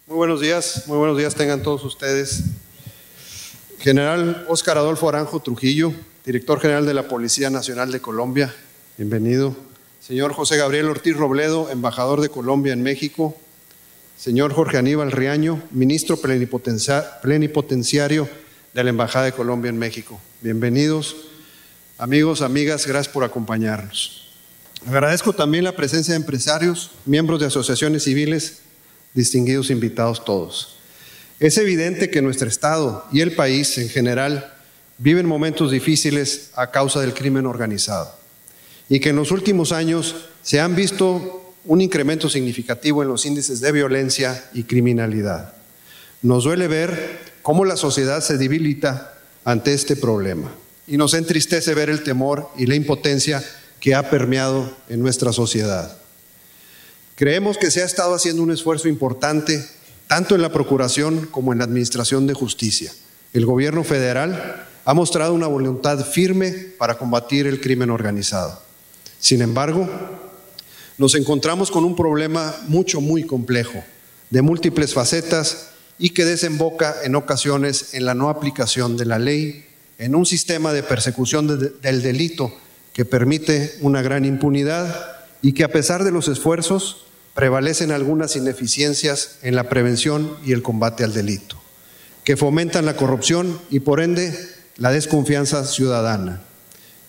Muy buenos días tengan todos ustedes. General Óscar Adolfo Aranjo Trujillo, Director General de la Policía Nacional de Colombia, bienvenido. Señor José Gabriel Ortiz Robledo, Embajador de Colombia en México. Señor Jorge Aníbal Riaño, Ministro Plenipotenciario de la Embajada de Colombia en México. Bienvenidos. Amigos, amigas, gracias por acompañarnos. Agradezco también la presencia de empresarios, miembros de asociaciones civiles, distinguidos invitados todos. Es evidente que nuestro Estado y el país en general viven momentos difíciles a causa del crimen organizado y que en los últimos años se han visto un incremento significativo en los índices de violencia y criminalidad. Nos duele ver cómo la sociedad se debilita ante este problema y nos entristece ver el temor y la impotencia que ha permeado en nuestra sociedad. Creemos que se ha estado haciendo un esfuerzo importante tanto en la Procuración como en la Administración de Justicia. El Gobierno federal ha mostrado una voluntad firme para combatir el crimen organizado. Sin embargo, nos encontramos con un problema muy complejo, de múltiples facetas y que desemboca en ocasiones en la no aplicación de la ley, en un sistema de persecución del delito que permite una gran impunidad y que a pesar de los esfuerzos prevalecen algunas ineficiencias en la prevención y el combate al delito, que fomentan la corrupción y por ende la desconfianza ciudadana.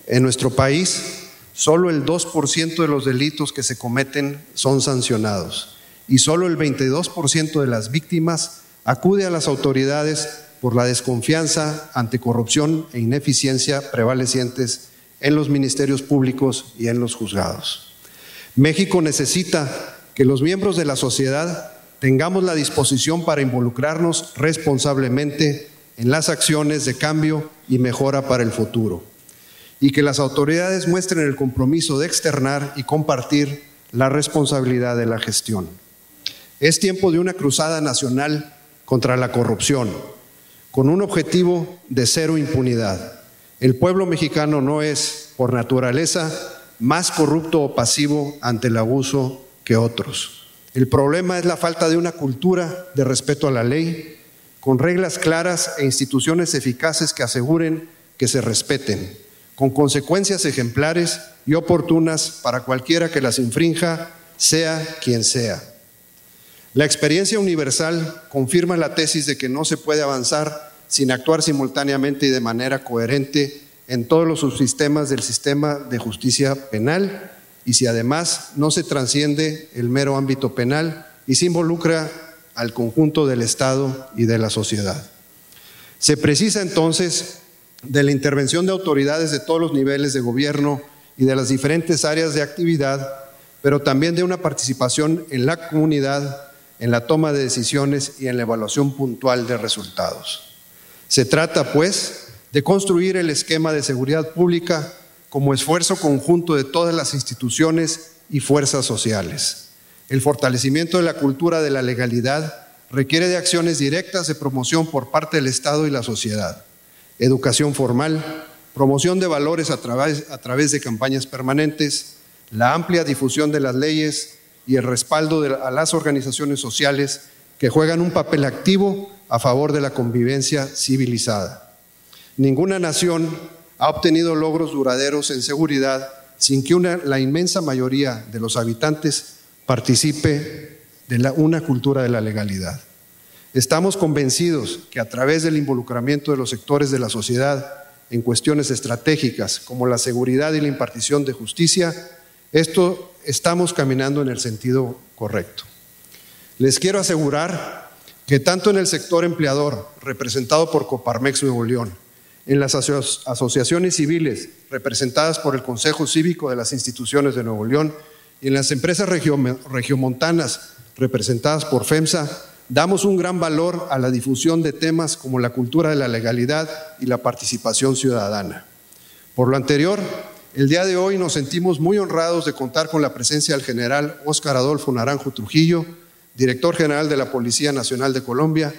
En nuestro país, solo el 2% de los delitos que se cometen son sancionados y solo el 22% de las víctimas acude a las autoridades por la desconfianza ante corrupción e ineficiencia prevalecientes en los ministerios públicos y en los juzgados. México necesita que los miembros de la sociedad tengamos la disposición para involucrarnos responsablemente en las acciones de cambio y mejora para el futuro, y que las autoridades muestren el compromiso de externar y compartir la responsabilidad de la gestión. Es tiempo de una cruzada nacional contra la corrupción, con un objetivo de cero impunidad. El pueblo mexicano no es, por naturaleza, más corrupto o pasivo ante el abuso que otros. El problema es la falta de una cultura de respeto a la ley, con reglas claras e instituciones eficaces que aseguren que se respeten, con consecuencias ejemplares y oportunas para cualquiera que las infrinja, sea quien sea. La experiencia universal confirma la tesis de que no se puede avanzar sin actuar simultáneamente y de manera coherente en todos los subsistemas del sistema de justicia penal y si además no se trasciende el mero ámbito penal y se involucra al conjunto del Estado y de la sociedad. Se precisa entonces de la intervención de autoridades de todos los niveles de gobierno y de las diferentes áreas de actividad, pero también de una participación en la comunidad, en la toma de decisiones y en la evaluación puntual de resultados. Se trata, pues, de construir el esquema de seguridad pública como esfuerzo conjunto de todas las instituciones y fuerzas sociales. El fortalecimiento de la cultura de la legalidad requiere de acciones directas de promoción por parte del Estado y la sociedad, educación formal, promoción de valores a través de campañas permanentes, la amplia difusión de las leyes y el respaldo a las organizaciones sociales que juegan un papel activo a favor de la convivencia civilizada. Ninguna nación ha obtenido logros duraderos en seguridad sin que la inmensa mayoría de los habitantes participe de una cultura de la legalidad. Estamos convencidos que a través del involucramiento de los sectores de la sociedad en cuestiones estratégicas como la seguridad y la impartición de justicia, estamos caminando en el sentido correcto. Les quiero asegurar que tanto en el sector empleador, representado por Coparmex Nuevo León, en las asociaciones civiles representadas por el Consejo Cívico de las Instituciones de Nuevo León y en las empresas regiomontanas representadas por FEMSA, damos un gran valor a la difusión de temas como la cultura de la legalidad y la participación ciudadana. Por lo anterior, el día de hoy nos sentimos muy honrados de contar con la presencia del general Óscar Adolfo Naranjo Trujillo, Director General de la Policía Nacional de Colombia,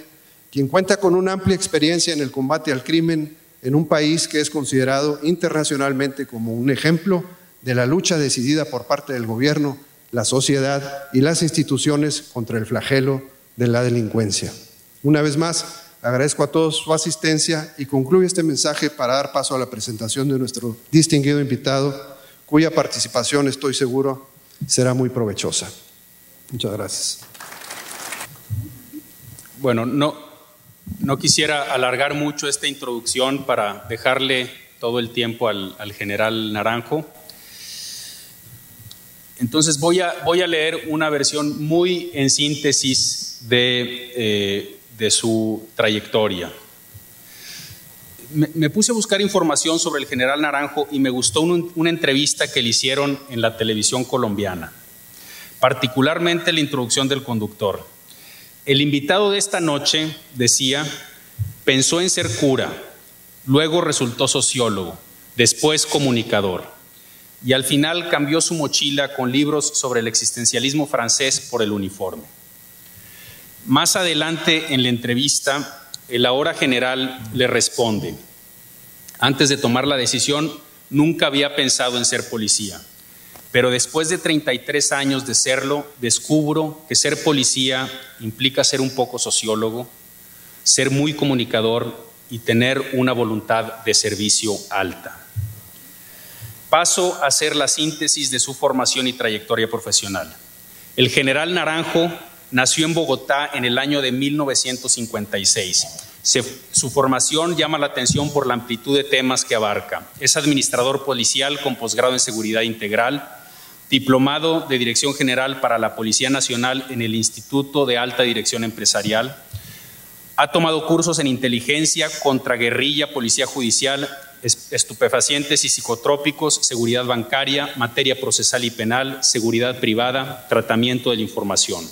quien cuenta con una amplia experiencia en el combate al crimen en un país que es considerado internacionalmente como un ejemplo de la lucha decidida por parte del gobierno, la sociedad y las instituciones contra el flagelo de la delincuencia. Una vez más, agradezco a todos su asistencia y concluyo este mensaje para dar paso a la presentación de nuestro distinguido invitado, cuya participación, estoy seguro, será muy provechosa. Muchas gracias. Bueno, no quisiera alargar mucho esta introducción para dejarle todo el tiempo al general Naranjo. Entonces voy a leer una versión muy en síntesis de su trayectoria. Me puse a buscar información sobre el general Naranjo y me gustó una entrevista que le hicieron en la televisión colombiana, particularmente la introducción del conductor. El invitado de esta noche decía: pensó en ser cura, luego resultó sociólogo, después comunicador, y al final cambió su mochila con libros sobre el existencialismo francés por el uniforme. Más adelante en la entrevista, el ahora general le responde: antes de tomar la decisión, nunca había pensado en ser policía, pero después de 33 años de serlo, descubro que ser policía implica ser un poco sociólogo, ser muy comunicador y tener una voluntad de servicio alta. Paso a hacer la síntesis de su formación y trayectoria profesional. El general Naranjo nació en Bogotá en el año de 1956. Su formación llama la atención por la amplitud de temas que abarca. Es administrador policial con posgrado en seguridad integral, diplomado de Dirección General para la Policía Nacional en el Instituto de Alta Dirección Empresarial. Ha tomado cursos en inteligencia, contraguerrilla, policía judicial, estupefacientes y psicotrópicos, seguridad bancaria, materia procesal y penal, seguridad privada, tratamiento de la información.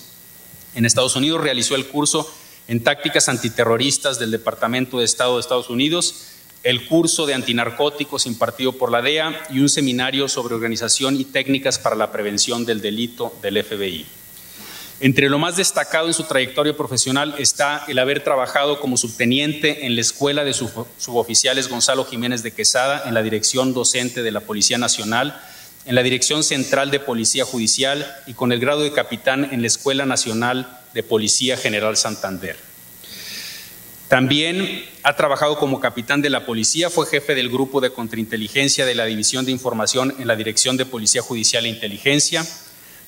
En Estados Unidos realizó el curso en tácticas antiterroristas del Departamento de Estado de Estados Unidos, el curso de antinarcóticos impartido por la DEA y un seminario sobre organización y técnicas para la prevención del delito del FBI. Entre lo más destacado en su trayectoria profesional está el haber trabajado como subteniente en la Escuela de Suboficiales Gonzalo Jiménez de Quesada, en la Dirección Docente de la Policía Nacional, en la Dirección Central de Policía Judicial y con el grado de capitán en la Escuela Nacional de Policía General Santander. También ha trabajado como capitán de la policía, fue jefe del grupo de contrainteligencia de la División de Información en la Dirección de Policía Judicial e Inteligencia.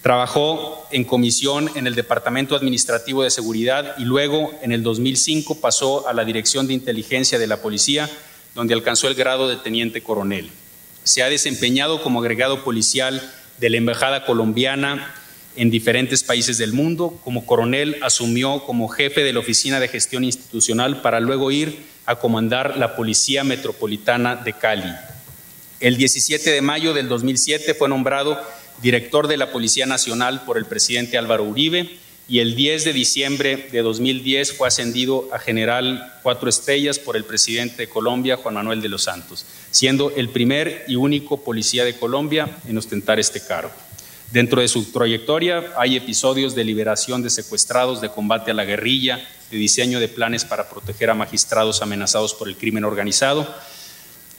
Trabajó en comisión en el Departamento Administrativo de Seguridad y luego, en el 2005, pasó a la Dirección de Inteligencia de la Policía, donde alcanzó el grado de teniente coronel. Se ha desempeñado como agregado policial de la Embajada colombiana en diferentes países del mundo. Como coronel asumió como jefe de la Oficina de Gestión Institucional para luego ir a comandar la Policía Metropolitana de Cali. El 17 de mayo del 2007 fue nombrado director de la Policía Nacional por el presidente Álvaro Uribe y el 10 de diciembre de 2010 fue ascendido a general 4 estrellas por el presidente de Colombia, Juan Manuel de los Santos, siendo el primer y único policía de Colombia en ostentar este cargo. Dentro de su trayectoria hay episodios de liberación de secuestrados, de combate a la guerrilla, de diseño de planes para proteger a magistrados amenazados por el crimen organizado,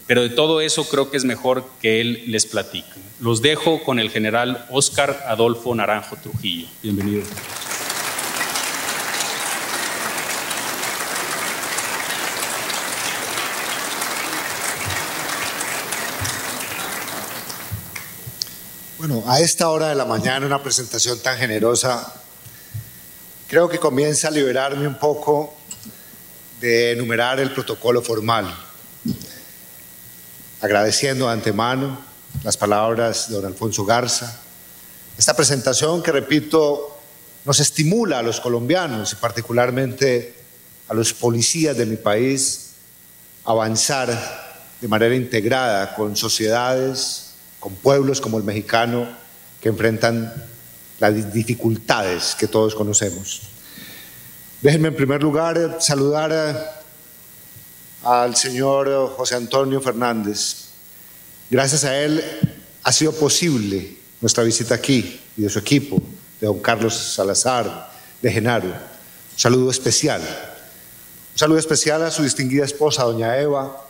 pero de todo eso creo que es mejor que él les platique. Los dejo con el general Óscar Adolfo Naranjo Trujillo. Bienvenido. Bueno, a esta hora de la mañana, una presentación tan generosa, creo que comienza a liberarme un poco de enumerar el protocolo formal. Agradeciendo de antemano las palabras de don Alfonso Garza, esta presentación que, repito, nos estimula a los colombianos y particularmente a los policías de mi país a avanzar de manera integrada con sociedades, con pueblos como el mexicano que enfrentan las dificultades que todos conocemos. Déjenme en primer lugar saludar al señor José Antonio Fernández. Gracias a él ha sido posible nuestra visita aquí y de su equipo, de don Carlos Salazar, de Genaro. Un saludo especial a su distinguida esposa, doña Eva,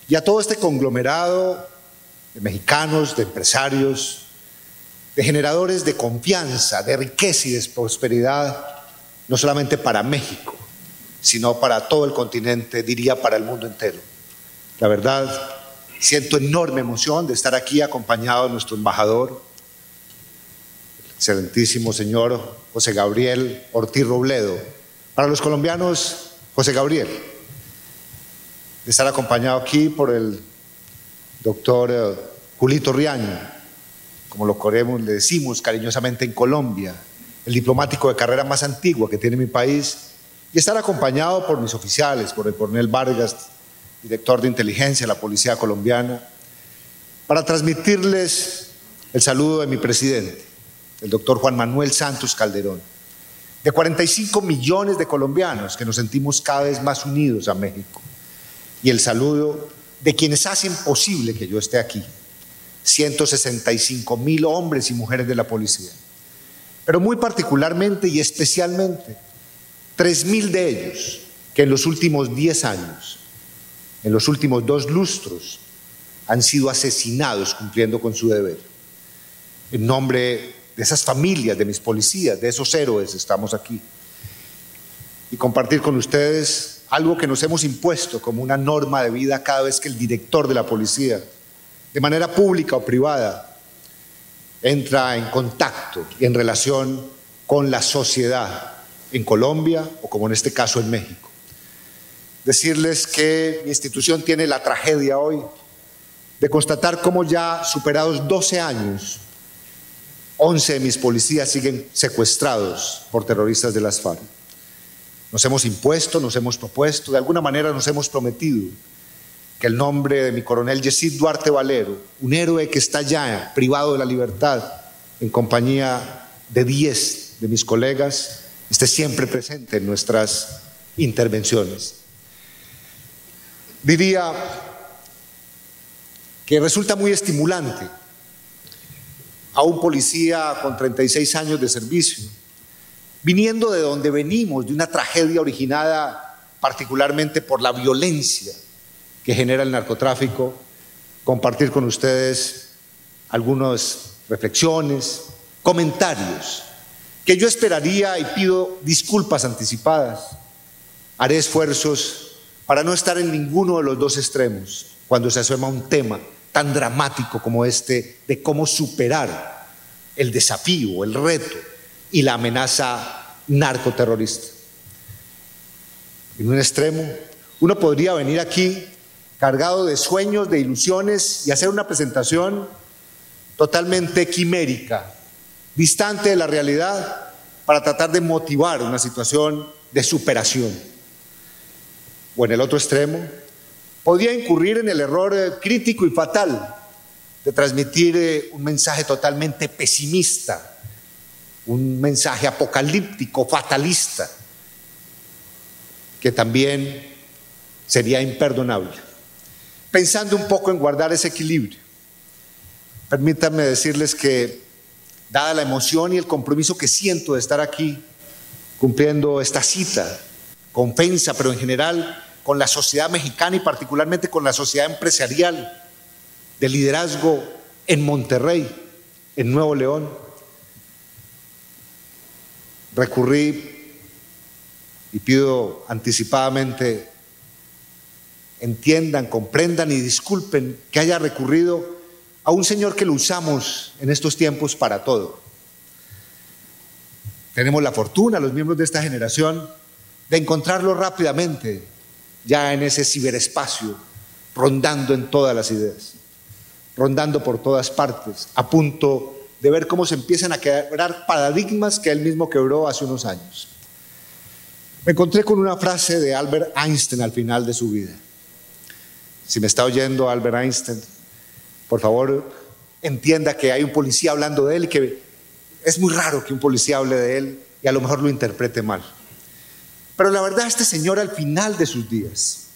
y a todo este conglomerado de mexicanos, de empresarios, de generadores de confianza, de riqueza y de prosperidad no solamente para México, sino para todo el continente, diría para el mundo entero. La verdad, siento enorme emoción de estar aquí acompañado de nuestro embajador, el excelentísimo señor José Gabriel Ortiz Robledo. Para los colombianos, José Gabriel, de estar acompañado aquí por el doctor Julito Riaño, como lo queremos, le decimos cariñosamente en Colombia, el diplomático de carrera más antigua que tiene mi país, y estar acompañado por mis oficiales, por el coronel Vargas, director de inteligencia de la Policía Colombiana, para transmitirles el saludo de mi presidente, el doctor Juan Manuel Santos Calderón, de 45 millones de colombianos que nos sentimos cada vez más unidos a México, y el saludo de quienes hacen posible que yo esté aquí, 165,000 hombres y mujeres de la policía, pero muy particularmente y especialmente 3,000 de ellos que en los últimos 10 años, en los últimos 2 lustros, han sido asesinados cumpliendo con su deber. En nombre de esas familias, de mis policías, de esos héroes, estamos aquí. Y compartir con ustedes algo que nos hemos impuesto como una norma de vida cada vez que el director de la policía, de manera pública o privada, entra en contacto y en relación con la sociedad en Colombia o, como en este caso, en México. Decirles que mi institución tiene la tragedia hoy de constatar cómo ya superados 12 años, 11 de mis policías siguen secuestrados por terroristas de las FARC. Nos hemos impuesto, nos hemos propuesto, de alguna manera nos hemos prometido que el nombre de mi coronel Yesid Duarte Valero, un héroe que está ya privado de la libertad en compañía de 10 de mis colegas, esté siempre presente en nuestras intervenciones. Diría que resulta muy estimulante a un policía con 36 años de servicio, viniendo de donde venimos, de una tragedia originada particularmente por la violencia que genera el narcotráfico, compartir con ustedes algunas reflexiones, comentarios, que yo esperaría y pido disculpas anticipadas. Haré esfuerzos para no estar en ninguno de los dos extremos cuando se asoma un tema tan dramático como este de cómo superar el desafío, el reto y la amenaza narcoterrorista. En un extremo, uno podría venir aquí cargado de sueños, de ilusiones y hacer una presentación totalmente quimérica, distante de la realidad, para tratar de motivar una situación de superación. O en el otro extremo, podría incurrir en el error crítico y fatal de transmitir un mensaje totalmente pesimista, un mensaje apocalíptico, fatalista, que también sería imperdonable. Pensando un poco en guardar ese equilibrio, permítanme decirles que, dada la emoción y el compromiso que siento de estar aquí, cumpliendo esta cita con FENSA, pero en general con la sociedad mexicana y particularmente con la sociedad empresarial de liderazgo en Monterrey, en Nuevo León, recurrí y pido anticipadamente entiendan, comprendan y disculpen que haya recurrido a un señor que lo usamos en estos tiempos para todo. Tenemos la fortuna, los miembros de esta generación, de encontrarlo rápidamente ya en ese ciberespacio, rondando en todas las ideas, rondando por todas partes, a punto de ver cómo se empiezan a quebrar paradigmas que él mismo quebró hace unos años. Me encontré con una frase de Albert Einstein al final de su vida. Si me está oyendo Albert Einstein, por favor entienda que hay un policía hablando de él y que es muy raro que un policía hable de él y a lo mejor lo interprete mal. Pero la verdad, este señor al final de sus días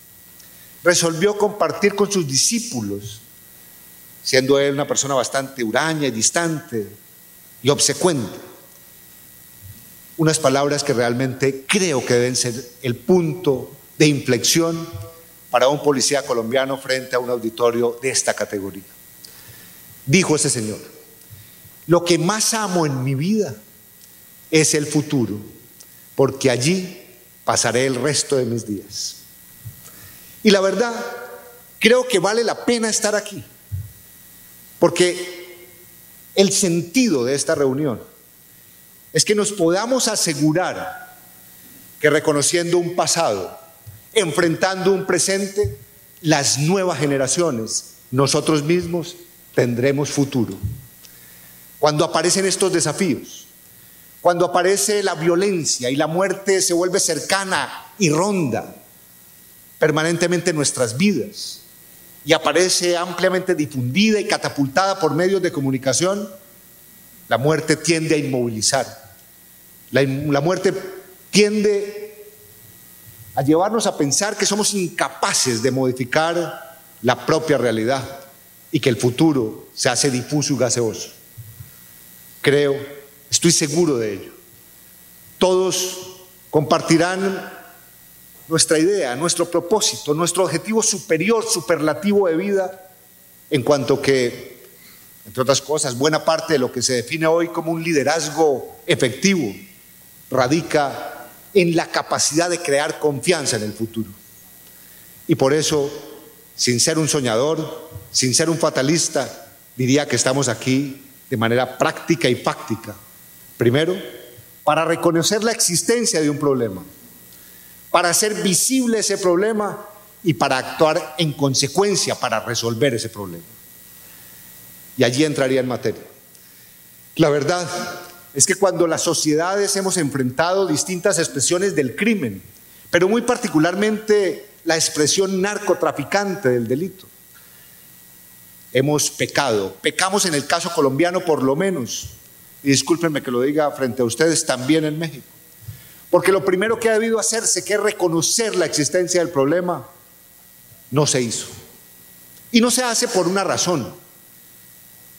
resolvió compartir con sus discípulos, siendo él una persona bastante huraña y distante y obsecuente, unas palabras que realmente creo que deben ser el punto de inflexión para un policía colombiano frente a un auditorio de esta categoría. Dijo ese señor: lo que más amo en mi vida es el futuro, porque allí pasaré el resto de mis días. Y la verdad, creo que vale la pena estar aquí, porque el sentido de esta reunión es que nos podamos asegurar que reconociendo un pasado, enfrentando un presente, las nuevas generaciones, nosotros mismos, tendremos futuro. Cuando aparecen estos desafíos, cuando aparece la violencia y la muerte se vuelve cercana y ronda permanentemente en nuestras vidas y aparece ampliamente difundida y catapultada por medios de comunicación, la muerte tiende a inmovilizar. La muerte tiende a llevarnos a pensar que somos incapaces de modificar la propia realidad y que el futuro se hace difuso y gaseoso. Estoy seguro de ello. Todos compartirán nuestra idea, nuestro propósito, nuestro objetivo superior, superlativo de vida, en cuanto que, entre otras cosas, buena parte de lo que se define hoy como un liderazgo efectivo radica en la capacidad de crear confianza en el futuro. Y por eso, sin ser un soñador, sin ser un fatalista, diría que estamos aquí de manera práctica y fáctica. Primero, para reconocer la existencia de un problema, para hacer visible ese problema y para actuar en consecuencia para resolver ese problema. Y allí entraría en materia. La verdad es que cuando las sociedades hemos enfrentado distintas expresiones del crimen, pero muy particularmente la expresión narcotraficante del delito, hemos pecamos en el caso colombiano por lo menos, y discúlpenme que lo diga frente a ustedes, también en México, porque lo primero que ha debido hacerse, que es reconocer la existencia del problema, no se hizo. Y no se hace por una razón,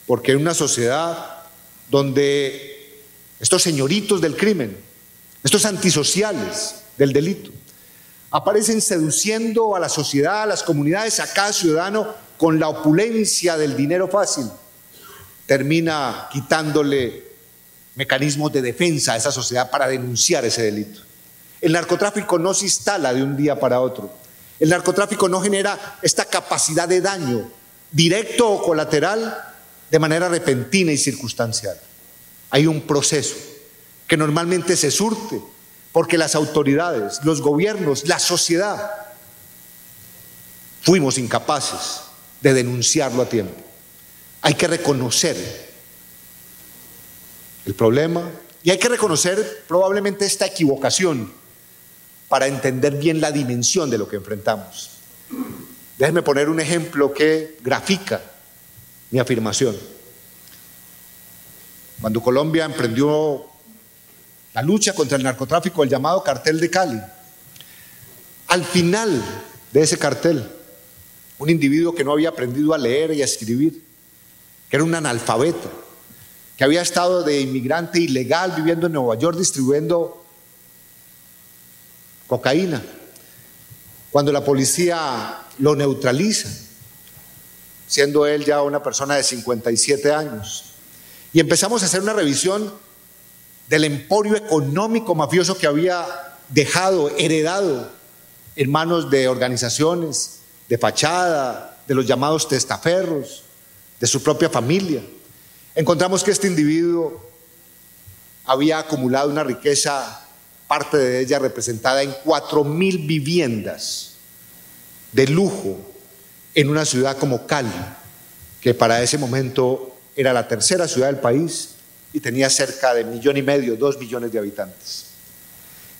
porque en una sociedad donde estos señoritos del crimen, estos antisociales del delito, aparecen seduciendo a la sociedad, a las comunidades, a cada ciudadano con la opulencia del dinero fácil, termina quitándole mecanismos de defensa a esa sociedad para denunciar ese delito. El narcotráfico no se instala de un día para otro. El narcotráfico no genera esta capacidad de daño, directo o colateral, de manera repentina y circunstancial. Hay un proceso que normalmente se surte porque las autoridades, los gobiernos, la sociedad, fuimos incapaces de denunciarlo a tiempo. Hay que reconocer el problema y hay que reconocer probablemente esta equivocación para entender bien la dimensión de lo que enfrentamos. Déjenme poner un ejemplo que grafica mi afirmación. Cuando Colombia emprendió la lucha contra el narcotráfico, el llamado Cartel de Cali, al final de ese cartel, un individuo que no había aprendido a leer y a escribir, que era un analfabeto, que había estado de inmigrante ilegal viviendo en Nueva York distribuyendo cocaína, cuando la policía lo neutraliza, siendo él ya una persona de 57 años, y empezamos a hacer una revisión del emporio económico mafioso que había dejado, heredado en manos de organizaciones de fachada, de los llamados testaferros, de su propia familia. Encontramos que este individuo había acumulado una riqueza, parte de ella representada en 4,000 viviendas de lujo en una ciudad como Cali, que para ese momento era la tercera ciudad del país y tenía cerca de 1,5 millones, 2 millones de habitantes.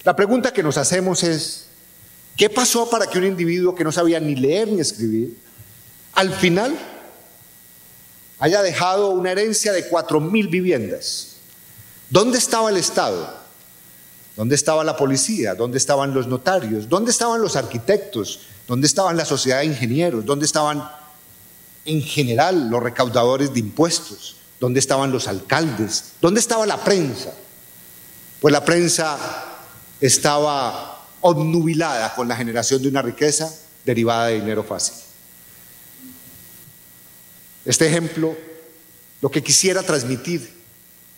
La pregunta que nos hacemos es, ¿qué pasó para que un individuo que no sabía ni leer ni escribir, al final haya dejado una herencia de 4,000 viviendas? ¿Dónde estaba el Estado? ¿Dónde estaba la policía? ¿Dónde estaban los notarios? ¿Dónde estaban los arquitectos? ¿Dónde estaban la sociedad de ingenieros? ¿Dónde estaban en general los recaudadores de impuestos? ¿Dónde estaban los alcaldes? ¿Dónde estaba la prensa? Pues la prensa estaba obnubilada con la generación de una riqueza derivada de dinero fácil. Este ejemplo, lo que quisiera transmitir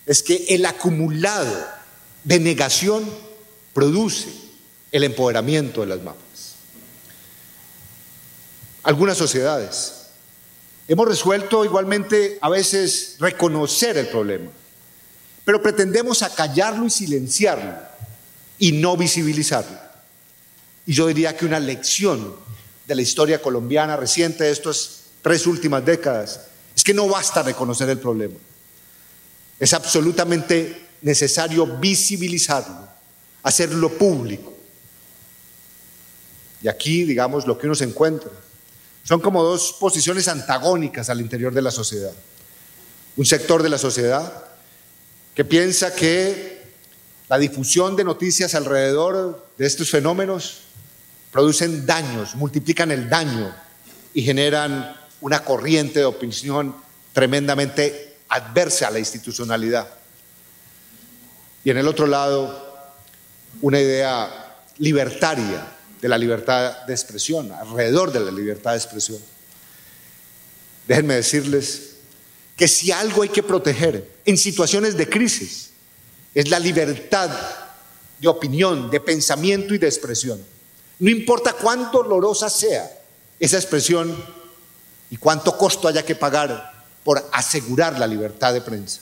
es que el acumulado de negación produce el empoderamiento de las mafias. Algunas sociedades hemos resuelto igualmente a veces reconocer el problema, pero pretendemos acallarlo y silenciarlo y no visibilizarlo. Y yo diría que una lección de la historia colombiana reciente de estas 3 últimas décadas es que no basta reconocer el problema. Es absolutamente necesario visibilizarlo, hacerlo público. Y aquí, digamos, lo que uno se encuentra son como 2 posiciones antagónicas al interior de la sociedad. Un sector de la sociedad que piensa que la difusión de noticias alrededor de estos fenómenos producen daños, multiplican el daño y generan una corriente de opinión tremendamente adversa a la institucionalidad. Y en el otro lado, una idea libertaria de la libertad de expresión, alrededor de la libertad de expresión. Déjenme decirles que si algo hay que proteger en situaciones de crisis, es la libertad de opinión, de pensamiento y de expresión. No importa cuán dolorosa sea esa expresión y cuánto costo haya que pagar por asegurar la libertad de prensa.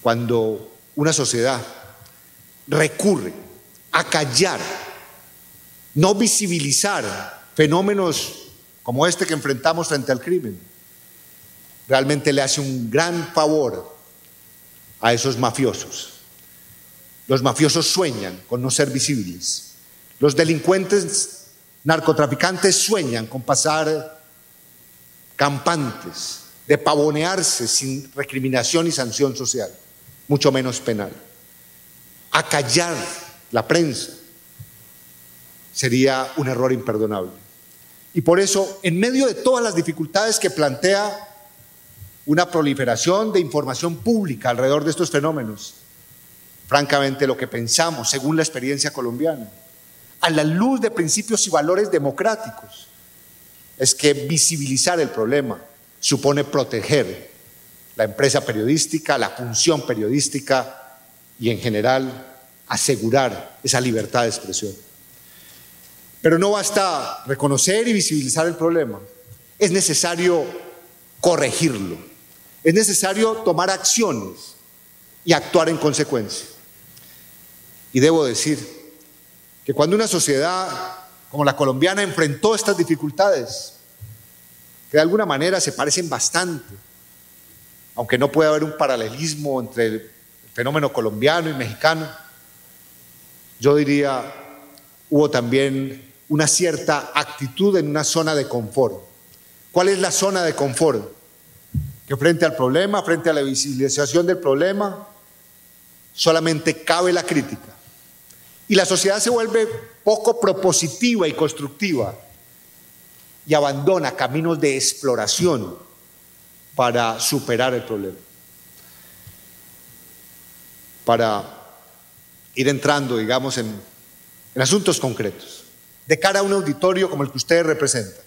Cuando una sociedad recurre a callar, no visibilizar fenómenos como este que enfrentamos frente al crimen, realmente le hace un gran favor a esos mafiosos. Los mafiosos sueñan con no ser visibles. Los delincuentes narcotraficantes sueñan con pasar campantes, de pavonearse sin recriminación y sanción social, mucho menos penal. Acallar la prensa sería un error imperdonable. Y por eso, en medio de todas las dificultades que plantea una proliferación de información pública alrededor de estos fenómenos, francamente lo que pensamos, según la experiencia colombiana, a la luz de principios y valores democráticos, es que visibilizar el problema supone proteger la empresa periodística, la función periodística y en general asegurar esa libertad de expresión. Pero no basta reconocer y visibilizar el problema, es necesario corregirlo, es necesario tomar acciones y actuar en consecuencia. Y debo decir que cuando una sociedad como la colombiana enfrentó estas dificultades, que de alguna manera se parecen bastante, aunque no puede haber un paralelismo entre el fenómeno colombiano y mexicano, yo diría, hubo también una cierta actitud en una zona de confort. ¿Cuál es la zona de confort? Que frente al problema, frente a la visibilización del problema, solamente cabe la crítica. Y la sociedad se vuelve poco propositiva y constructiva y abandona caminos de exploración para superar el problema. Para ir entrando, digamos, en asuntos concretos, de cara a un auditorio como el que ustedes representan,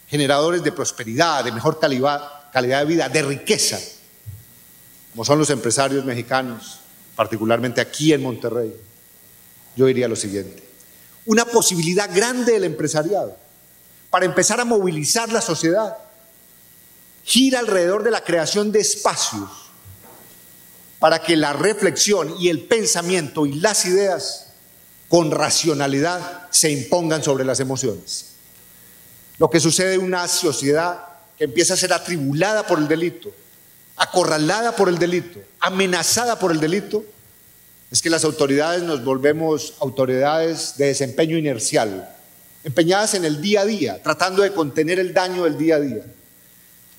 generadores de prosperidad, de mejor calidad de vida, de riqueza, como son los empresarios mexicanos, particularmente aquí en Monterrey, yo diría lo siguiente: una posibilidad grande del empresariado para empezar a movilizar la sociedad gira alrededor de la creación de espacios para que la reflexión y el pensamiento y las ideas con racionalidad se impongan sobre las emociones. Lo que sucede en una sociedad que empieza a ser atribulada por el delito, acorralada por el delito, amenazada por el delito, es que las autoridades nos volvemos autoridades de desempeño inercial, empeñadas en el día a día, tratando de contener el daño del día a día.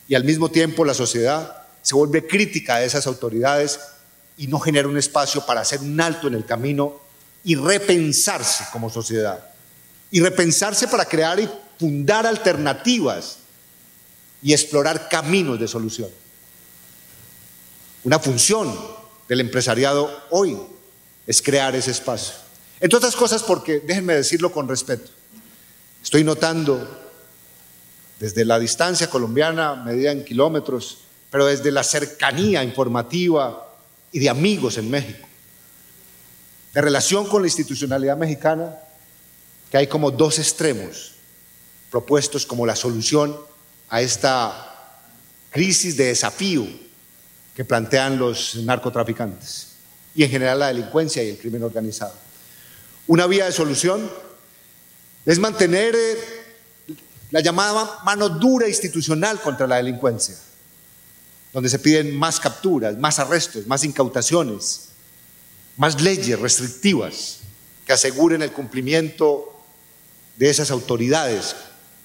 Y al mismo tiempo la sociedad se vuelve crítica de esas autoridades y no genera un espacio para hacer un alto en el camino y repensarse como sociedad. Y repensarse para crear y fundar alternativas y explorar caminos de solución. Una función del empresariado hoy es crear ese espacio. Entre otras cosas porque, déjenme decirlo con respeto, estoy notando desde la distancia colombiana, medida en kilómetros, pero desde la cercanía informativa y de amigos en México, de relación con la institucionalidad mexicana, que hay como dos extremos propuestos como la solución a esta crisis de desafío que plantean los narcotraficantes y en general la delincuencia y el crimen organizado. Una vía de solución es mantener la llamada mano dura institucional contra la delincuencia, donde se piden más capturas, más arrestos, más incautaciones, más leyes restrictivas que aseguren el cumplimiento de esas autoridades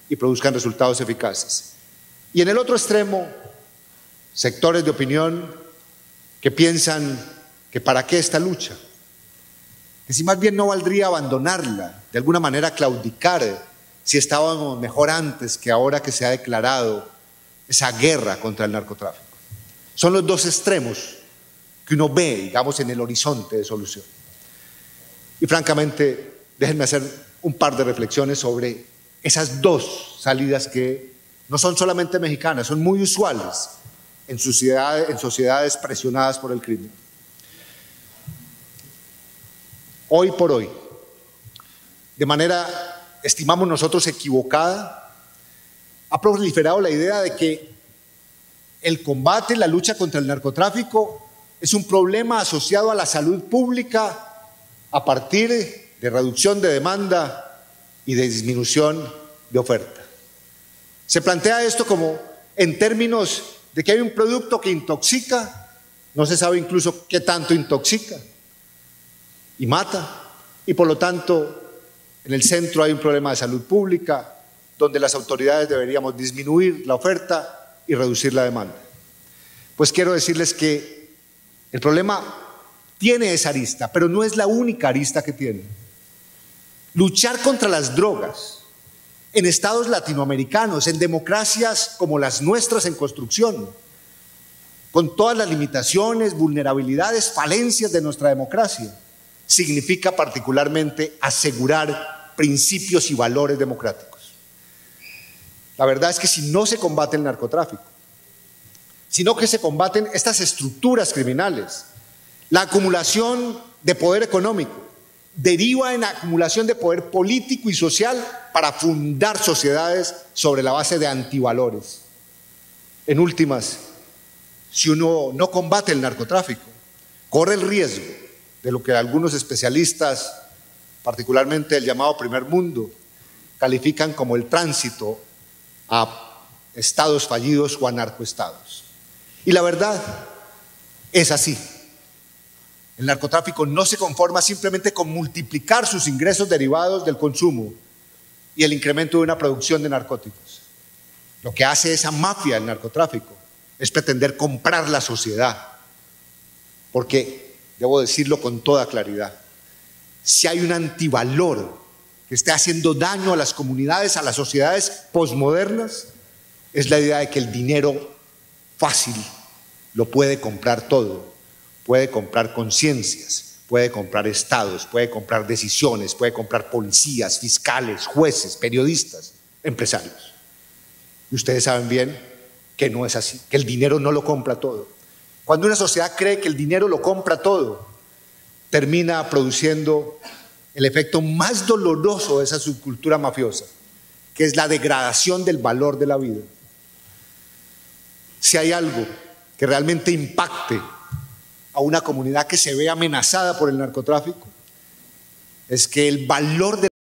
y produzcan resultados eficaces. Y en el otro extremo, sectores de opinión que piensan que para qué esta lucha, que si más bien no valdría abandonarla, de alguna manera claudicar, si estábamos mejor antes que ahora que se ha declarado esa guerra contra el narcotráfico. Son los dos extremos que uno ve, digamos, en el horizonte de solución. Y francamente, déjenme hacer un par de reflexiones sobre esas dos salidas que no son solamente mexicanas, son muy usuales en sociedades presionadas por el crimen. Hoy por hoy, de manera, estimamos nosotros, equivocada, ha proliferado la idea de que el combate, la lucha contra el narcotráfico es un problema asociado a la salud pública a partir de reducción de demanda y de disminución de oferta. Se plantea esto como en términos de que hay un producto que intoxica, no se sabe incluso qué tanto intoxica y mata, y por lo tanto en el centro hay un problema de salud pública donde las autoridades deberíamos disminuir la oferta y reducir la demanda. Pues quiero decirles que el problema tiene esa arista, pero no es la única arista que tiene. Luchar contra las drogas en estados latinoamericanos, en democracias como las nuestras en construcción, con todas las limitaciones, vulnerabilidades, falencias de nuestra democracia, significa particularmente asegurar principios y valores democráticos. La verdad es que si no se combate el narcotráfico, sino que se combaten estas estructuras criminales, la acumulación de poder económico deriva en la acumulación de poder político y social para fundar sociedades sobre la base de antivalores. En últimas, si uno no combate el narcotráfico, corre el riesgo de lo que algunos especialistas, particularmente el llamado primer mundo, califican como el tránsito a estados fallidos o a narcoestados. Y la verdad es así. El narcotráfico no se conforma simplemente con multiplicar sus ingresos derivados del consumo y el incremento de una producción de narcóticos. Lo que hace esa mafia del narcotráfico es pretender comprar la sociedad, porque, debo decirlo con toda claridad, si hay un antivalor que esté haciendo daño a las comunidades, a las sociedades posmodernas, es la idea de que el dinero fácil lo puede comprar todo, puede comprar conciencias, puede comprar estados, puede comprar decisiones, puede comprar policías, fiscales, jueces, periodistas, empresarios. Y ustedes saben bien que no es así, que el dinero no lo compra todo. Cuando una sociedad cree que el dinero lo compra todo, termina produciendo el efecto más doloroso de esa subcultura mafiosa, que es la degradación del valor de la vida. Si hay algo que realmente impacte a una comunidad que se ve amenazada por el narcotráfico, es que el valor de